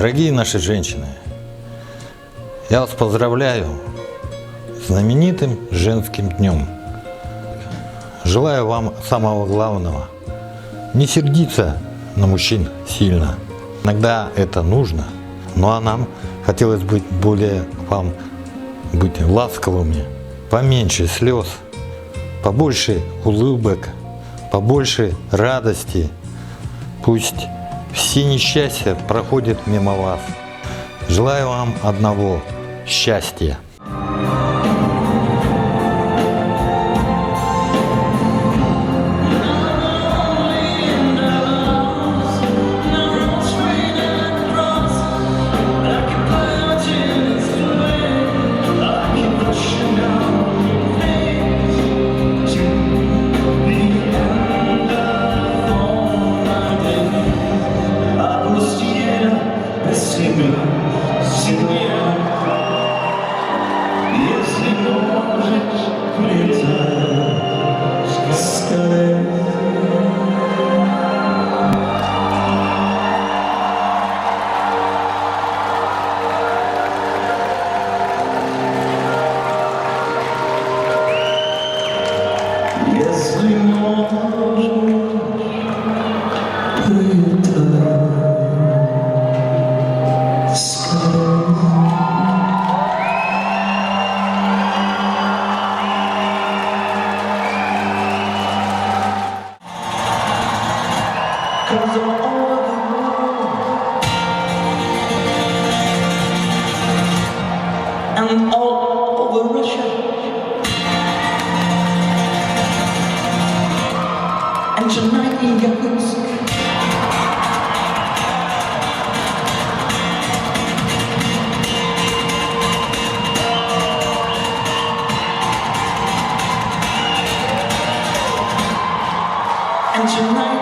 Дорогие наши женщины, я вас поздравляю с знаменитым женским днем. Желаю вам самого главного – не сердиться на мужчин сильно. Иногда это нужно, ну а нам хотелось быть более вам быть ласковыми, поменьше слез, побольше улыбок, побольше радости. Пусть все несчастья проходят мимо вас. Желаю вам одного – счастья. And all over Russia and tonight in Yakutsk and tonight